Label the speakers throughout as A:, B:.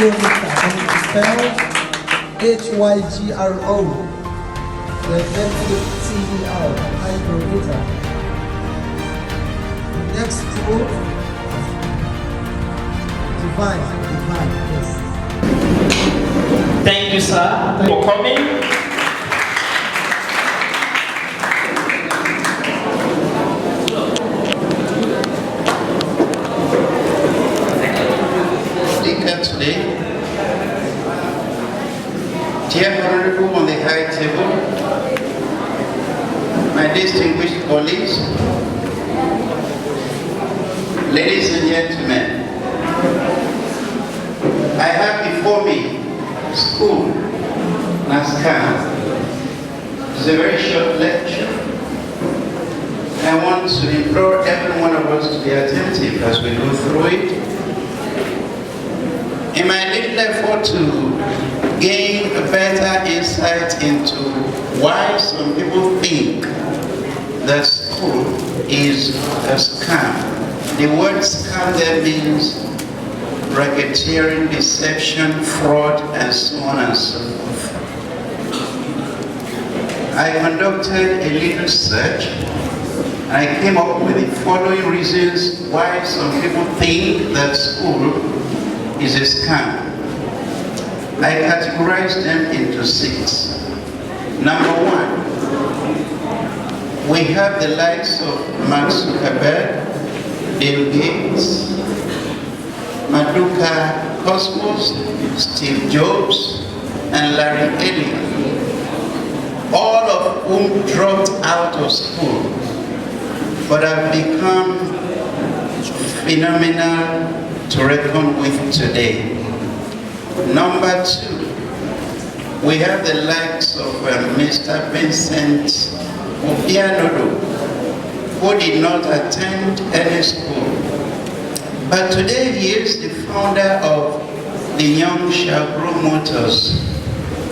A: spelled Hygro. The MTER, hygrometer. Next group, divine, yes.
B: Thank you, sir, for coming.
C: Today, dear Honorable on the high table, my distinguished colleagues, ladies and gentlemen, I have before me school, NASCAR. It's a very short lecture. I want to implore every one of us to be attentive as we go through it. In my little effort to gain a better insight into why some people think that school is a scam. The word scam there means racketeering, deception, fraud, and so on and so forth. I conducted a little search. I came up with the following reasons why some people think that school is a scam. I categorized them into 6. Number 1, we have the likes of Mark Zuckerberg, Bill Gates, Mediocre Cosmos, Steve Jobs, and Larry Ellison, all of whom dropped out of school but have become phenomenal to reckon with today. Number 2, we have the likes of Mr. Vincent Obianodo, who did not attend any school, but today he is the founder of the Young Shall Grow Motors.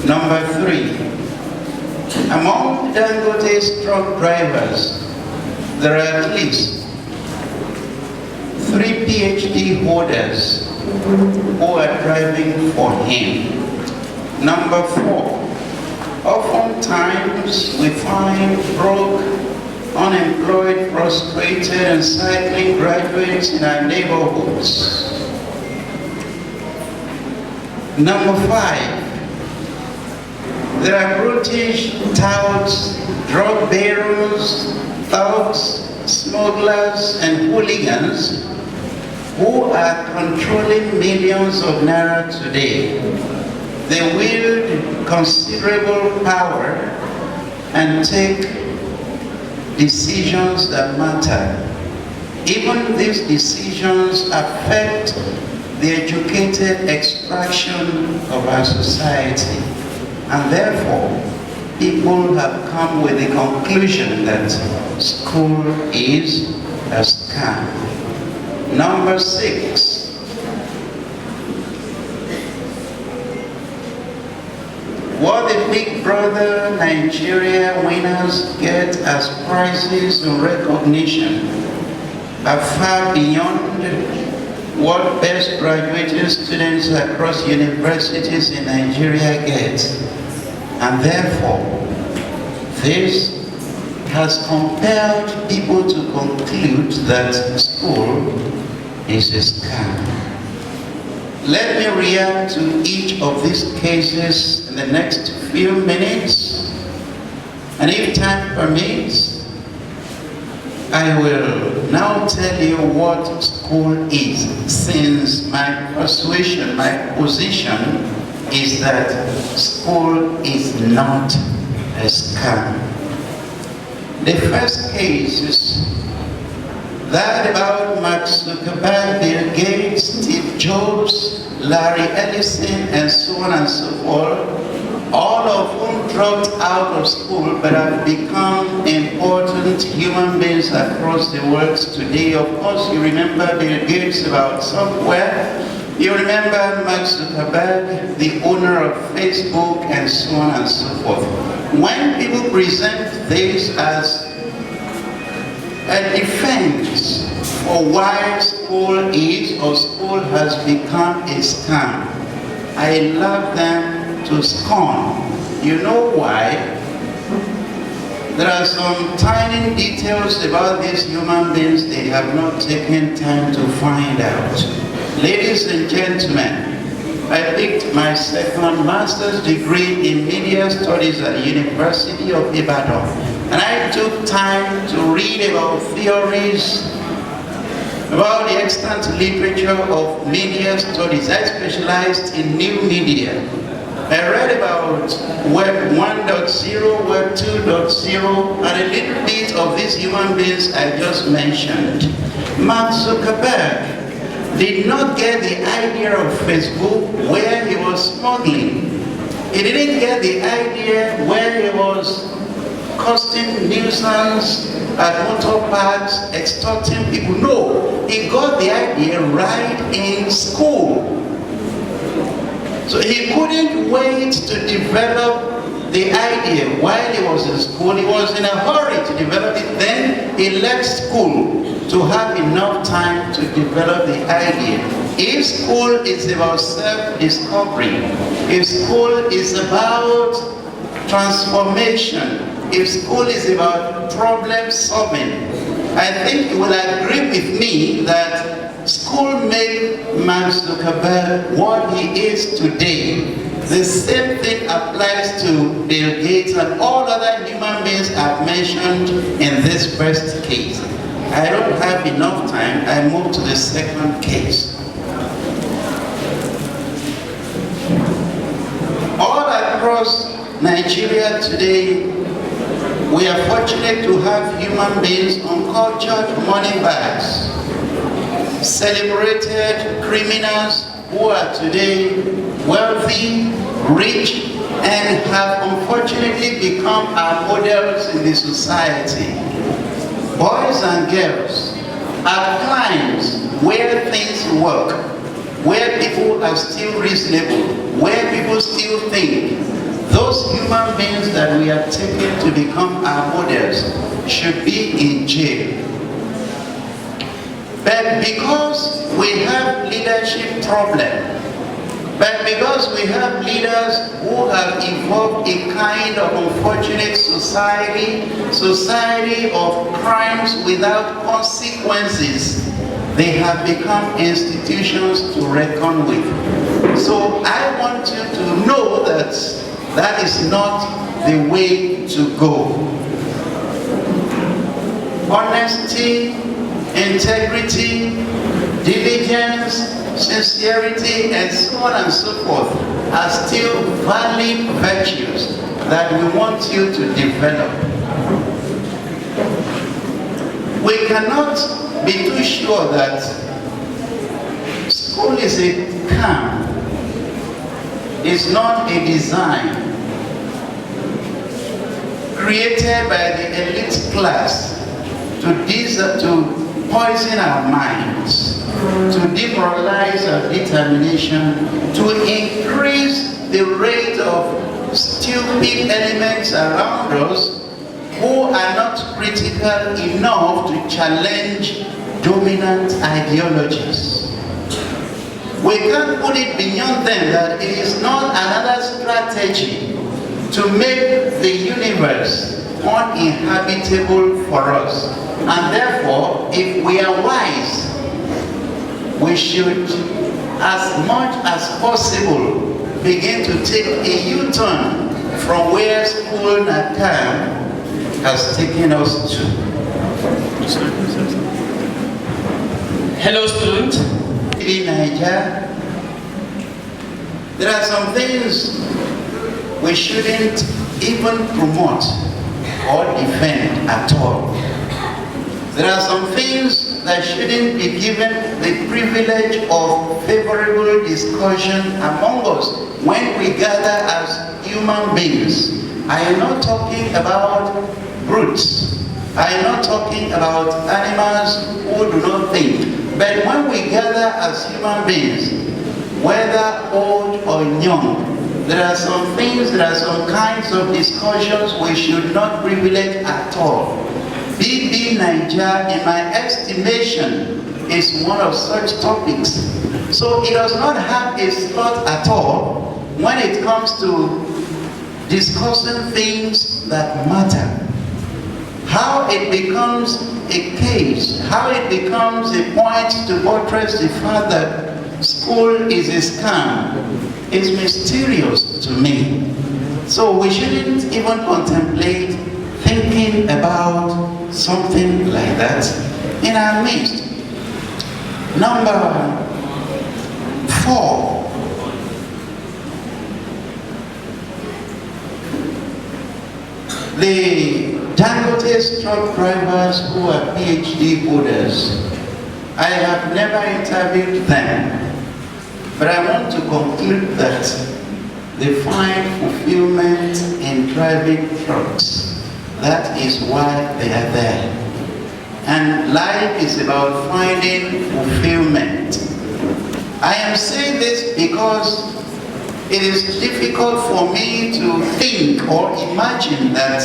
C: Number 3, among Dangote's truck drivers, there are at least 3 PhD holders who are driving for him. Number 4, oftentimes we find broke, unemployed, frustrated, and cycling graduates in our neighborhoods. Number 5, there are brutish touts, drug barons, thugs, smugglers, and hooligans who are controlling millions of naira today. They wield considerable power and take decisions that matter. Even these decisions affect the educated extraction of our society, and therefore people have come with the conclusion that school is a scam. Number 6, what the Big Brother Nigeria winners get as prizes and recognition are far beyond what best graduating students across universities in Nigeria get. And therefore, this has compelled people to conclude that school is a scam. Let me react to each of these cases in the next few minutes, and if time permits, I will now tell you what school is, since my persuasion, my position is that school is not a scam. The first case is that about Mark Zuckerberg, Bill Gates, Steve Jobs, Larry Ellison, and so on and so forth, all of whom dropped out of school but have become important human beings across the world today. Of course, you remember Bill Gates about software. You remember Mark Zuckerberg, the owner of Facebook, and so on and so forth. When people present this as a defense for why school is or school has become a scam, I love them to scorn. You know why? There are some tiny details about these human beings they have not taken time to find out. Ladies and gentlemen, I picked my second master's degree in media studies at the University of Ibadan, and I took time to read about theories, about the extant literature of media studies. I specialized in new media. I read about Web 1.0, Web 2.0, and a little bit of these human beings I just mentioned. Mark Zuckerberg did not get the idea of Facebook where he was smuggling. He didn't get the idea where he was causing nuisance at motor parks, extorting people. No, he got the idea right in school. So he couldn't wait to develop the idea while he was in school. He was in a hurry to develop it. Then he left school to have enough time to develop the idea. If school is about self-discovery, if school is about transformation, if school is about problem solving, I think you will agree with me that school made Mark Zuckerberg what he is today. The same thing applies to Bill Gates and all other human beings I've mentioned in this first case. I don't have enough time. I move to the second case. All across Nigeria today, we are fortunate to have human beings uncultured money bags, celebrated criminals who are today wealthy, rich, and have unfortunately become our models in the society. Boys and girls are clients where things work, where people are still reasonable, where people still think. Those human beings that we have taken to become our models should be in jail. But because we have leadership problem, but because we have leaders who have evolved a kind of unfortunate society of crimes without consequences, they have become institutions to reckon with. So I want you to know that that is not the way to go. Honesty, integrity, diligence, sincerity, and so on and so forth are still valid virtues that we want you to develop. We cannot be too sure that school is a camp. It's not a design created by the elite class to poison our minds, to demoralize our determination, to increase the rate of stupid elements around us who are not critical enough to challenge dominant ideologies. We can't put it beyond them that it is not another strategy to make the universe uninhabitable for us. And therefore, if we are wise, we should, as much as possible, begin to take a U-turn from where school Nakam has taken us to.
B: Hello, student.
C: In Nigeria, there are some things we shouldn't even promote or defend at all. There are some things that shouldn't be given the privilege of favorable discussion among us when we gather as human beings. I am not talking about brutes. I am not talking about animals who do not think. But when we gather as human beings, whether old or young, there are some things, there are some kinds of discussions we should not privilege at all. BB Nigeria, in my estimation, is one of such topics. So it does not have a slot at all when it comes to discussing things that matter. How it becomes a case, how it becomes a point to buttress the fact that school is a scam is mysterious to me. So we shouldn't even contemplate thinking about something like that in our midst. Number 4. The Dangote truck drivers who are PhD holders, I have never interviewed them, but I want to conclude that they find fulfillment in driving trucks. That is why they are there. And life is about finding fulfillment. I am saying this because it is difficult for me to think or imagine that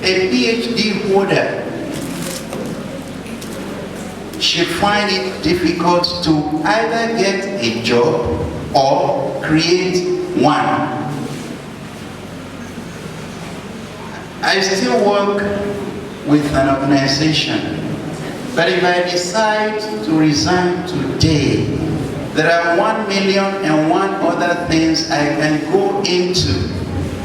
C: a PhD holder should find it difficult to either get a job or create one. I still work with an organization, but if I decide to resign today, there are 1,000,001 other things I can go into.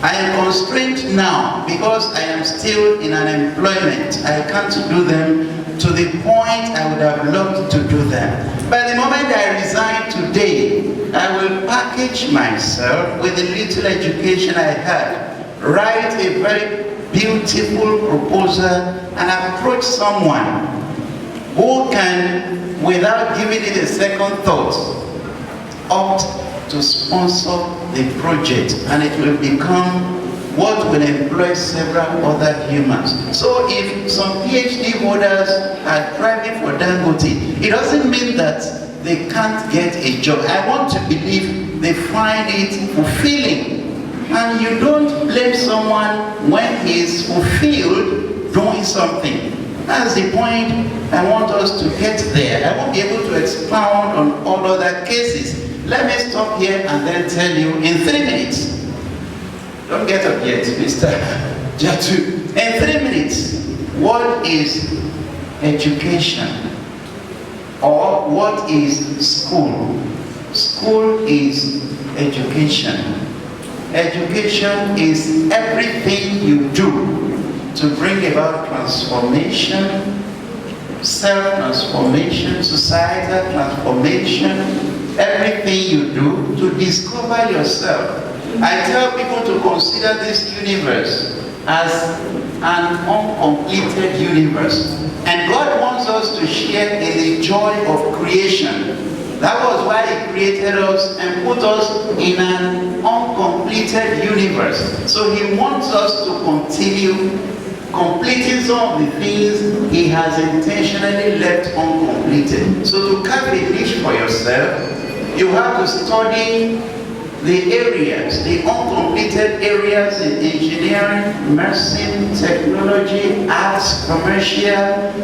C: I am constrained now because I am still in unemployment. I can't do them to the point I would have loved to do them. But the moment I resign today, I will package myself with the little education I had, write a very beautiful proposal, and approach someone who can, without giving it a second thought, opt to sponsor the project, and it will become what will employ several other humans. So if some PhD holders are driving for Dangote, it doesn't mean that they can't get a job. I want to believe they find it fulfilling. And you don't blame someone when he is fulfilled doing something. That's the point I want us to get there. I won't be able to expound on all other cases. Let me stop here and then tell you in 3 minutes. Don't get up yet, Mr. Jatu. In 3 minutes, what is education? Or what is school? School is education. Education is everything you do to bring about transformation, self-transformation, societal transformation, everything you do to discover yourself. I tell people to consider this universe as an uncompleted universe. And God wants us to share in the joy of creation. That was why He created us and put us in an uncompleted universe. So He wants us to continue completing some of the things He has intentionally left uncompleted. So to carve a niche for yourself, you have to study the areas, the uncompleted areas in engineering, nursing, technology, arts, commercial,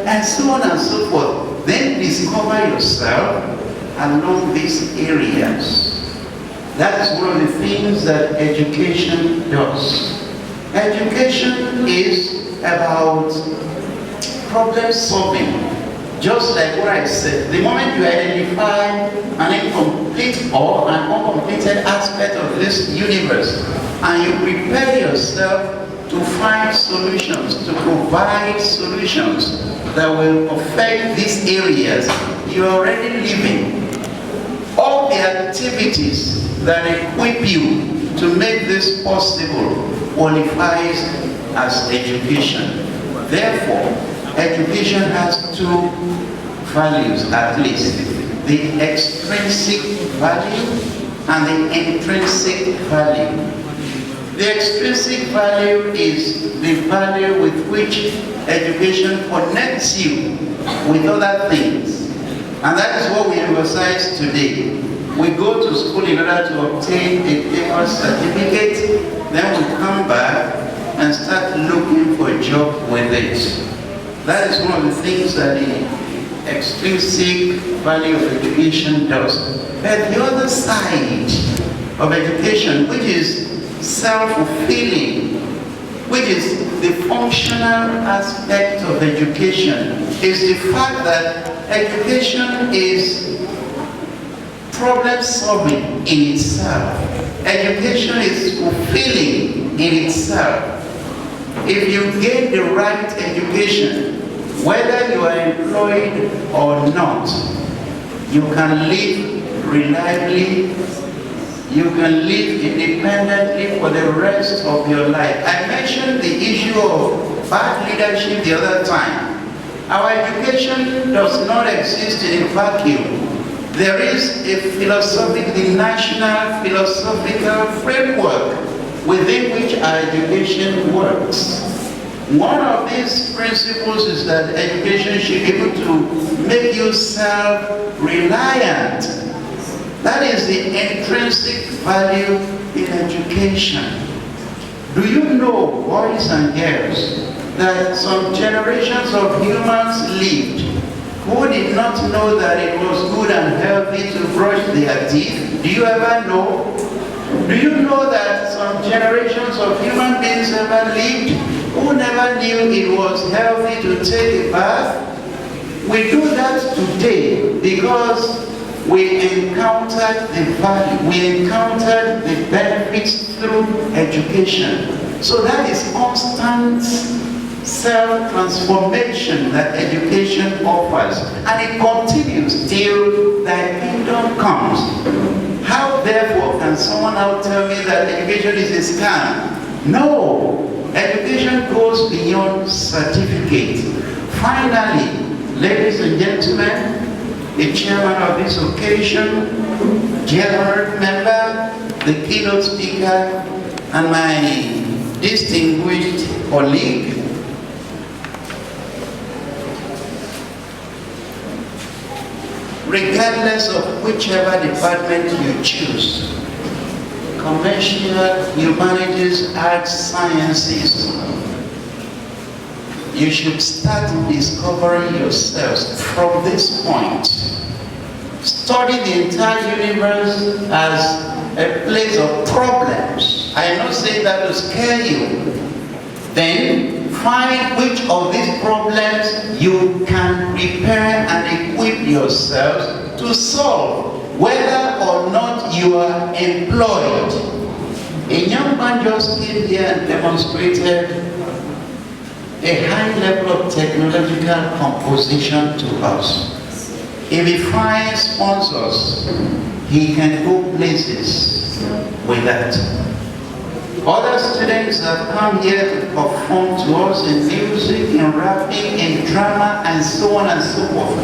C: and so on and so forth. Then discover yourself along these areas. That is one of the things that education does. Education is about problem solving. Just like what I said, the moment you identify an incomplete or an uncompleted aspect of this universe and you prepare yourself to find solutions, to provide solutions that will affect these areas, you are already living. All the activities that equip you to make this possible qualifies as education. Therefore, education has 2 values at least: the extrinsic value and the intrinsic value. The extrinsic value is the value with which education connects you with other things. And that is what we emphasize today. We go to school in order to obtain a paper certificate, then we come back and start looking for a job with it. That is one of the things that the extrinsic value of education does. But the other side of education, which is self-fulfilling, which is the functional aspect of education, is the fact that education is problem-solving in itself. Education is fulfilling in itself. If you gain the right education, whether you are employed or not, you can live reliably, you can live independently for the rest of your life. I mentioned the issue of bad leadership the other time. Our education does not exist in a vacuum. There is a the national philosophical framework within which our education works. One of these principles is that education should be able to make you self-reliant. That is the intrinsic value in education. Do you know, boys and girls, that some generations of humans lived who did not know that it was good and healthy to brush their teeth? Do you ever know? Do you know that some generations of human beings ever lived who never knew it was healthy to take a bath? We do that today because we encountered the value, we encountered the benefits through education. So that is constant self-transformation that education offers, and it continues till thy kingdom comes. How therefore can someone now tell me that education is a scam? No, education goes beyond certificate. Finally, ladies and gentlemen, the chairman of this occasion, general member, the keynote speaker, and my distinguished colleague, regardless of whichever department you choose, commercial, humanities, arts, sciences, you should start discovering yourselves from this point. Study the entire universe as a place of problems. I am not saying that to scare you. Then find which of these problems you can prepare and equip yourselves to solve, whether or not you are employed. A young man just came here and demonstrated a high level of technological composition to us. If he finds sponsors, he can go places with that. Other students have come here to perform to us in music, in rapping, in drama, and so on and so forth.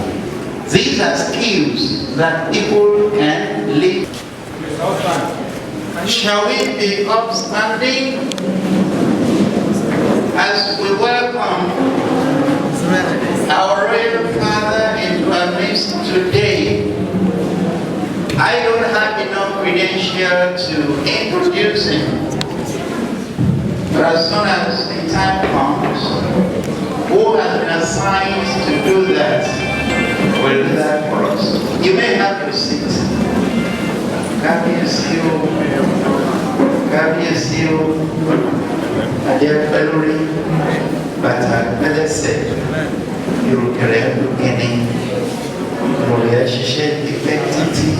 C: These are skills that people can live. Shall we be upstanding as we welcome our Royal Father into our midst today? I don't have enough credential to introduce him, but as soon as the time comes, who has been assigned to do that will do that for us. You may have your seat. God bless you. God bless you. Dear Valerie, but let us say, you can beginning, relationship effectivity,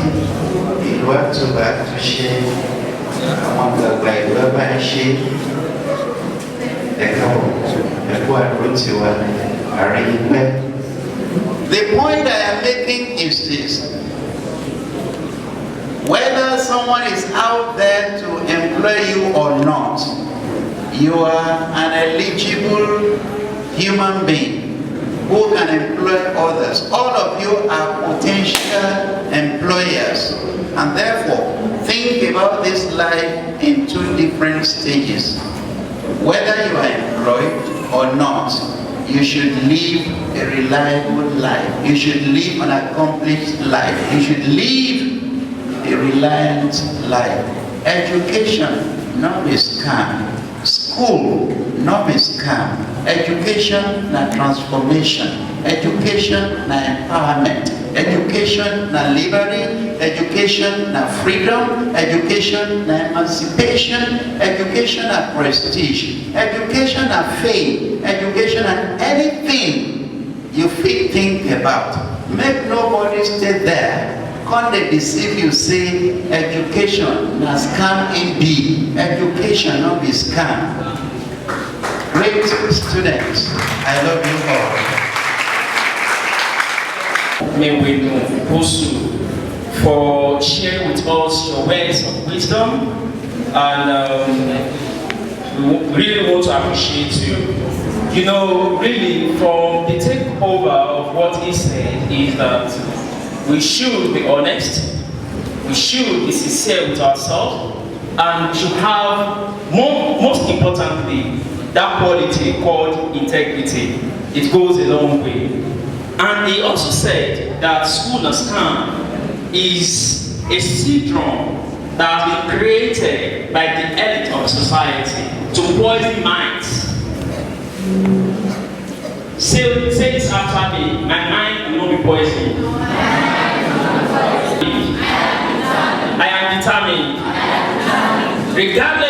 C: it works to back to share, among the Bible by share, the point I am making is this: whether someone is out there to employ you or not, you are an eligible human being who can employ others. All of you are potential employers, and therefore think about this life in two different stages. Whether you are employed or not, you should live a reliable life. You should live an accomplished life. You should live a reliant life. Education, not a scam. School, not be scam. Education, na transformation. Education, na empowerment. Education, na liberty. Education, na freedom. Education, na emancipation. Education, na prestige. Education, na fame. Education, na anything you fit think about. Make nobody stay there. Can't they deceive you, say education na scam indeed. Education not be scam. Great students, I love you all.
B: Mewhenu Hosu, for sharing with us your words of wisdom, and we really want to appreciate you. You know, really, from the takeover of what he said is that we should be honest, we should be sincere with ourselves, and we should have, most importantly, that quality called integrity. It goes a long way. And he also said that school and scam is a syndrome that has been created by the elite of society to poison minds. Say this after me, my mind will not be poisoned. I am determined, regardless